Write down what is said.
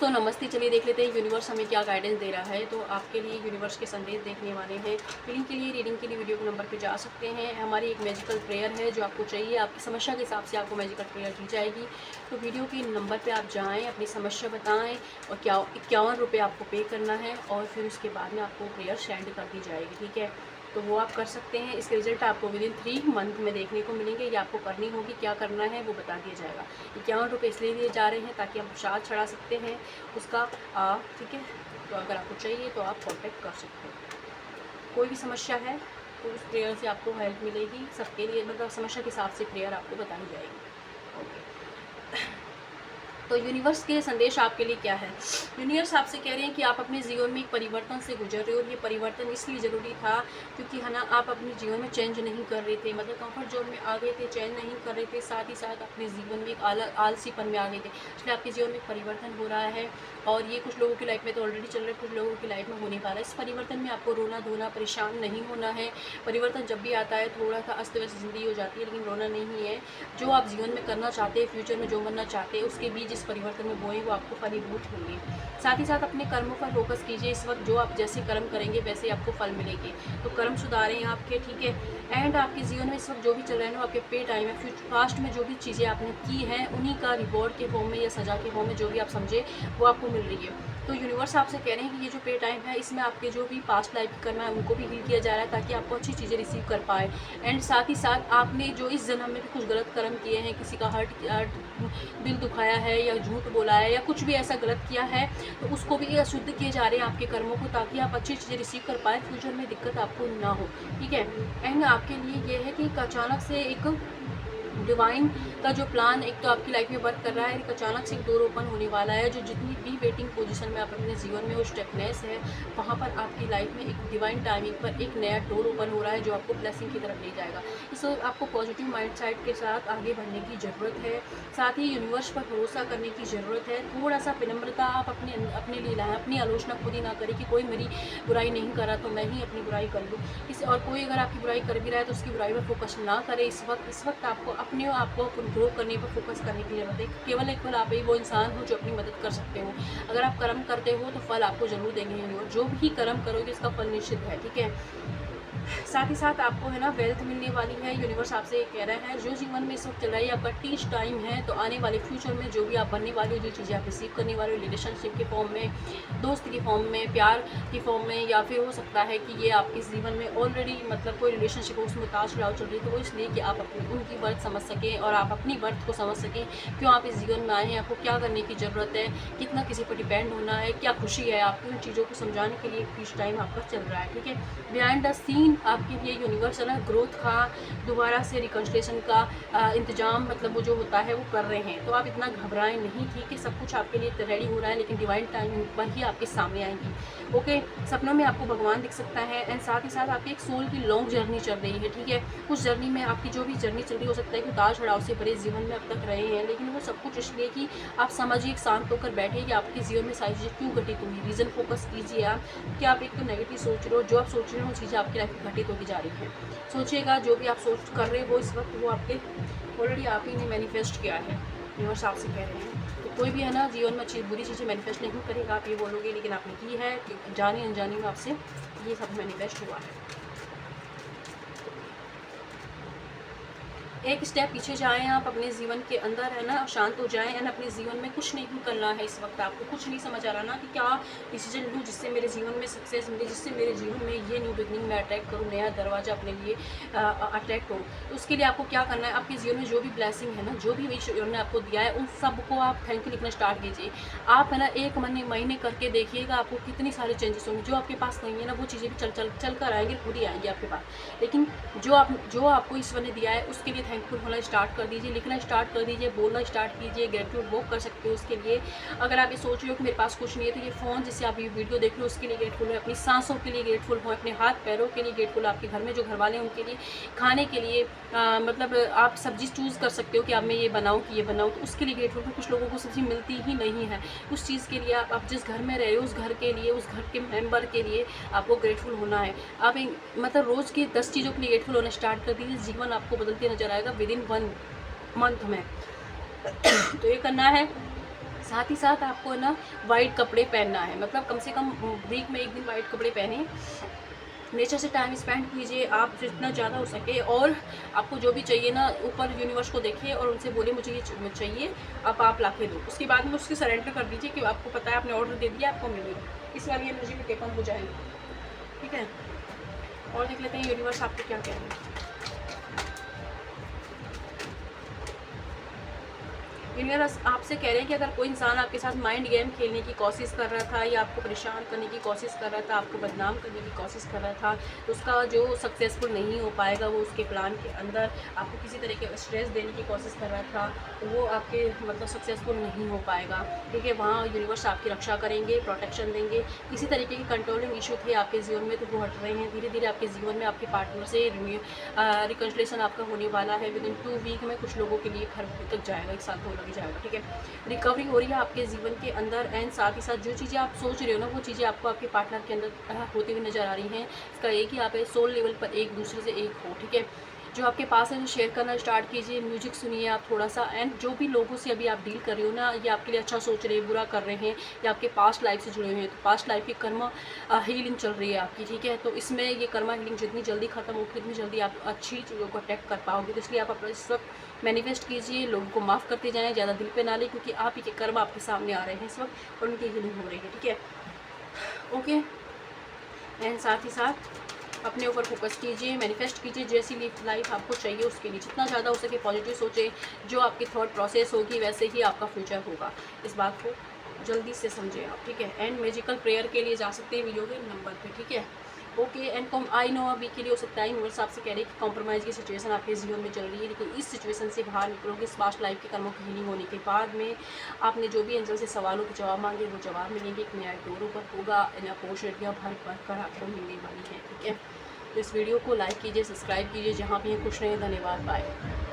दोस्तों नमस्ते। चलिए देख लेते हैं यूनिवर्स हमें क्या गाइडेंस दे रहा है। तो आपके लिए यूनिवर्स के संदेश देखने वाले हैं। फीलिंग के लिए, रीडिंग के लिए वीडियो के नंबर पे जा सकते हैं। हमारी एक मैजिकल प्रेयर है जो आपको चाहिए, आपकी समस्या के हिसाब से आपको मैजिकल प्रेयर दी जाएगी। तो वीडियो के नंबर पर आप जाएँ, अपनी समस्या बताएँ और क्या 51 रुपये आपको पे करना है और फिर उसके बाद में आपको प्रेयर सेंड कर दी जाएगी। ठीक है, तो वो आप कर सकते हैं। इसके रिज़ल्ट आपको विदिन 3 मंथ में देखने को मिलेंगे। ये आपको करनी होगी, क्या करना है वो बता दिया जाएगा। 51 रुपये इसलिए दिए जा रहे हैं ताकि हम प्रसाद चढ़ा सकते हैं उसका। ठीक है, तो अगर आपको चाहिए तो आप कॉन्टेक्ट कर सकते हैं। कोई भी समस्या है तो उस प्रेयर से आपको हेल्प मिलेगी। सबके लिए मतलब समस्या के हिसाब से प्रेयर आपको बताई जाएगी। ओके, तो यूनिवर्स के संदेश आपके लिए क्या है। यूनिवर्स आपसे कह रहे हैं कि आप अपने जीवन में एक परिवर्तन से गुजर रहे हो और ये परिवर्तन इसलिए ज़रूरी था क्योंकि है ना, आप अपने जीवन में चेंज नहीं कर रहे थे, मतलब कंफर्ट जोन में आ गए थे, चेंज नहीं कर रहे थे। साथ ही साथ अपने जीवन में एक आलसीपन में आ गए थे, इसलिए आपके जीवन में एक परिवर्तन हो रहा है। और ये कुछ लोगों की लाइफ में तो ऑलरेडी चल रहा है, कुछ लोगों की लाइफ में होने वाला है। इस परिवर्तन में आपको रोना धोना परेशान नहीं होना है। परिवर्तन जब भी आता है थोड़ा सा अस्त व्यस्त ज़िंदगी हो जाती है, लेकिन रोना नहीं है। जो आप जीवन में करना चाहते हैं, फ्यूचर में जो बनना चाहते हैं, उसके बीज इस परिवर्तन में बोए वो आपको फलीभूत होंगे। साथ ही साथ अपने कर्मों पर फोकस कीजिए। इस वक्त जो आप जैसे कर्म करेंगे वैसे आपको फल मिलेंगे, तो कर्म सुधारें आपके। ठीक है, एंड आपके जीवन में इस वक्त जो भी चल रहा है ना, आपके पे टाइम है। पास्ट में जो भी चीज़ें आपने की हैं उन्हीं का रिवॉर्ड के फॉर्म में या सज़ा के फॉर्म में जो भी आप समझे वो आपको मिल रही है। तो यूनिवर्स आपसे कह रहे हैं कि ये जो पे टाइम है इसमें आपके जो भी पास्ट लाइफ कर्म है उनको भी हील किया जा रहा है ताकि आपको अच्छी चीज़ें रिसीव कर पाए। एंड साथ ही साथ आपने जो इस जन्म में भी कुछ गलत कर्म किए हैं, किसी का दिल दुखाया है या झूठ बोला है या कुछ भी ऐसा गलत किया है, तो उसको भी अशुद्ध किए जा रहे हैं आपके कर्मों को, ताकि आप अच्छी चीज़ें रिसीव कर पाए, फ्यूचर में दिक्कत आपको ना हो। ठीक है, एंड आपके लिए ये है कि अचानक से एक डिवाइन का जो प्लान एक तो आपकी लाइफ में वर्क कर रहा है, एक अचानक से एक डोर ओपन होने वाला है। जो जितनी भी वेटिंग पोजीशन में आप अपने जीवन में वो स्टेपनेस है, वहाँ पर आपकी लाइफ में एक डिवाइन टाइमिंग पर एक नया डोर ओपन हो रहा है जो आपको ब्लेसिंग की तरफ ले जाएगा। इसको आपको पॉजिटिव माइंडसेट के साथ आगे बढ़ने की ज़रूरत है। साथ ही यूनिवर्स पर भरोसा करने की ज़रूरत है। थोड़ा सा विनम्रता आप अपने लिए लाएँ। अपनी आलोचना खुद ही ना करें कि कोई मेरी बुराई नहीं करा तो मैं ही अपनी बुराई कर लूँ। किसी और कोई अगर आपकी बुराई कर भी रहा है तो उसकी बुराई पर फोकस ना करें। इस वक्त आपको अपने आप को ग्रो करने पर फोकस करने की ज़रूरत है। केवल एक बार आप ही वो इंसान हो जो अपनी मदद कर सकते हो। अगर आप कर्म करते हो तो फल आपको ज़रूर देंगे, और जो भी कर्म करोगे इसका फल निश्चित है। ठीक है, साथ ही साथ आपको है ना वेल्थ मिलने वाली है। यूनिवर्स आपसे कह रहा है जो जीवन में इस वक्त चल रहा है आपका टीच टाइम है, तो आने वाले फ्यूचर में जो भी आप बनने वाले हो, जो चीज़ें आप रिसीव करने वाले हो, रिलेशनशिप के फॉर्म में, दोस्त की फॉर्म में, प्यार की फॉर्म में, या फिर हो सकता है कि ये आपके जीवन में ऑलरेडी मतलब कोई रिलेशनशिप हो उसमें उतार चढ़ाव चल रही है, तो वो इसलिए कि आप अपनी उनकी वर्थ समझ सकें और आप अपनी वर्थ को समझ सकें। क्यों आप इस जीवन में आए हैं, आपको क्या करने की ज़रूरत है, कितना किसी पर डिपेंड होना है, क्या खुशी है आपको, उन चीज़ों को समझाने के लिए टीच टाइम आपका चल रहा है। ठीक है, बिहाइंड द सीन आपके लिए यूनिवर्स है ना ग्रोथ का, दोबारा से रिकन्स्ट्रक्शन का इंतजाम मतलब वो जो होता है वो कर रहे हैं। तो आप इतना घबराएं नहीं। ठीक है, सब कुछ आपके लिए रेडी हो रहा है, लेकिन डिवाइन टाइम पर ही आपके सामने आएंगी। ओके, सपनों में आपको भगवान दिख सकता है। एंड साथ ही साथ आपकी एक सोल की लॉन्ग जर्नी चल रही है। ठीक है, उस जर्नी में आपकी जो भी जर्नी चल रही हो सकता है कि उतार चढ़ाव से भरे जीवन में अब तक रहे हैं, लेकिन वो सब कुछ इसलिए कि आप समझिए, एक शांत होकर बैठिए कि आपके जीवन में सारी चीज़ें क्यों घटित हुई। रीज़न फोकस कीजिए आप कि आप एक तो नेगेटिव सोच रहे हो, जो आप सोच रहे हो वो चीज़ें आपकी लाइफ में घटित होती जा रही है। सोचिएगा जो भी आप सोच कर रहे हो इस वक्त वो आपके ऑलरेडी आप ही ने मैनिफेस्ट किया है। यूनिवर्स आपसे कह रहे हैं तो कोई भी है ना जीवन में अच्छी बुरी चीज़ें मैनिफेस्ट नहीं करेगा, आप ये बोलोगे, लेकिन आपने की है कि जानी अनजानी में आपसे ये सब मैनिफेस्ट हुआ है। एक स्टेप पीछे जाएं आप अपने जीवन के अंदर है ना, शांत हो जाएं एंड अपने जीवन में कुछ नहीं करना है। इस वक्त आपको कुछ नहीं समझ आ रहा ना कि क्या डिसीजन लूँ जिससे मेरे जीवन में सक्सेस मिले, जिससे मेरे जीवन में ये न्यू बिगनिंग में अट्रैक्ट करूँ, नया दरवाजा अपने लिए अट्रैक्ट हो। तो उसके लिए आपको क्या करना है, आपके जीवन में जो भी ब्लेसिंग है ना, जो भी ईश्वर ने आपको दिया है, उन सबको आप थैंक यू लिखना स्टार्ट कीजिए। आप है ना 1 महीने करके देखिएगा, आपको कितनी सारे चेंजेस होंगे। जो आपके पास नहीं है ना वो चीज़ें भी चल कर आएंगी, पूरी आएंगी आपके पास। लेकिन जो आपको ईश्वर ने दिया है उसके लिए थैंकफुल होना स्टार्ट कर दीजिए, लिखना स्टार्ट कर दीजिए, बोलना स्टार्ट कीजिए। ग्रेटिट्यूड वॉक कर सकते हो उसके लिए। अगर आप ये सोच रहे हो कि मेरे पास कुछ नहीं है, तो ये फ़ोन जिससे आप ये वीडियो देख रहे हो उसके लिए ग्रेटफुल हो, अपनी सांसों के लिए ग्रेटफुल हो, अपने हाथ पैरों के लिए ग्रेटफुल, आपके घर में जो घर वाले हैं उनके लिए, खाने के लिए मतलब आप सब्जी चूज़ कर सकते हो कि अब मैं ये बनाऊँ कि ये बनाऊँ, तो उसके लिए ग्रेटफुल हो। कुछ लोगों को सब्ज़ी मिलती ही नहीं है, उस चीज़ के लिए आप जिस घर में रह रहे हो उस घर के लिए, उस घर के मेम्बर के लिए आपको ग्रेटफुल होना है। आप मतलब रोज़ की 10 चीज़ों के लिए ग्रेटफुल होना स्टार्ट कर दीजिए, जीवन आपको बदलते नजर आएगा विदिन 1 मंथ में। तो ये करना है। साथ ही साथ आपको ना वाइट कपड़े पहनना है, मतलब कम से कम वीक में 1 दिन वाइट कपड़े पहने। नेचर से टाइम स्पेंड कीजिए आप जितना ज़्यादा हो सके, और आपको जो भी चाहिए ना ऊपर यूनिवर्स को देखिए और उनसे बोलिए मुझे ये चाहिए, अब आप ला के दो। उसके बाद में उसके सरेंडर कर दीजिए कि आपको पता है आपने ऑर्डर दे दिया, आपको मिलेगा। इस बार ये एनर्जी में टेकन हो जाएगा, ठीक है। और देख लेते हैं यूनिवर्स आपको क्या कह रहे हैं। यूनिवर्स आपसे कह रहे हैं कि अगर कोई इंसान आपके साथ माइंड गेम खेलने की कोशिश कर रहा था, या आपको परेशान करने की कोशिश कर रहा था, आपको बदनाम करने की कोशिश कर रहा था, तो उसका जो सक्सेसफुल नहीं हो पाएगा, वो उसके प्लान के अंदर आपको किसी तरीके का स्ट्रेस देने की कोशिश कर रहा था, तो वो आपके मतलब सक्सेसफुल नहीं हो पाएगा, ठीक है। वहाँ यूनिवर्स आपकी रक्षा करेंगे, प्रोटेक्शन देंगे। किसी तरीके की कंट्रोलिंग इशू थे आपके जीवन में, तो वो हट रहे हैं। धीरे धीरे आपके जीवन में आपके पार्टनर से रिकन्सिलेशन आपका होने वाला है। विद इन 2 वीक में कुछ लोगों के लिए घर तक जाएगा, एक साथ हो लग जाएगा, ठीक है। रिकवरी हो रही है आपके जीवन के अंदर, एंड साथ ही साथ जो चीज़ें आप सोच रहे हो ना, वो चीज़ें आपको आपके पार्टनर के अंदर होती हुई नज़र आ रही हैं। इसका एक ही आप सोल लेवल पर एक दूसरे से एक हो, ठीक है। जो आपके पास है, जो शेयर करना स्टार्ट कीजिए, म्यूजिक सुनिए आप थोड़ा सा। एंड जो भी लोगों से अभी आप डील कर रहे हो ना, ये आपके लिए अच्छा सोच रहे हैं, बुरा कर रहे हैं, या आपके पास्ट लाइफ से जुड़े हुए हैं, तो पास्ट लाइफ की कर्मा हीलिंग चल रही है आपकी, ठीक है। तो इसमें ये कर्मा हीलिंग जितनी जल्दी खत्म होगी, उतनी जल्दी आप अच्छी चीज़ों को अटैक कर पाओगे। तो इसलिए आप अपना इस वक्त मैनिफेस्ट कीजिए, लोगों को माफ़ करते जाएँ, ज़्यादा दिल पे ना लें, क्योंकि आप ही के कर्म आपके सामने आ रहे हैं इस वक्त, और उनकी हीलिंग हो रही है, ठीक है। ओके, एंड साथ ही साथ अपने ऊपर फोकस कीजिए, मैनिफेस्ट कीजिए जैसी लाइफ आपको चाहिए उसके लिए जितना ज़्यादा हो सके पॉजिटिव सोचें। जो आपकी थॉट प्रोसेस होगी वैसे ही आपका फ्यूचर होगा, इस बात को जल्दी से समझें आप, ठीक है। एंड मैजिकल प्रेयर के लिए जा सकते हैं वीडियो के नंबर पे, ठीक है। ओके, एंड आई नो अभी के लिए हो सकता है यूनिवर्स आपसे कह रहे हैं कि कॉम्प्रोमाइज़ की सिचुएशन आपके जीवन में चल रही है, लेकिन इस सिचुएशन से बाहर निकलोगे। इस पास्ट लाइफ के कर्मों की हीलिंग होने के बाद में आपने जो भी एंजल से सवालों के जवाब मांगे, वो जवाब मिलेंगे। एक नया डोर ओपन होगा, इन अपॉर्चुनिटियाँ भर भर कर आपको मिलने वाली हैं, ठीक है। तो इस वीडियो को लाइक कीजिए, सब्सक्राइब कीजिए, जहाँ भी खुश रहें। धन्यवाद, बाय।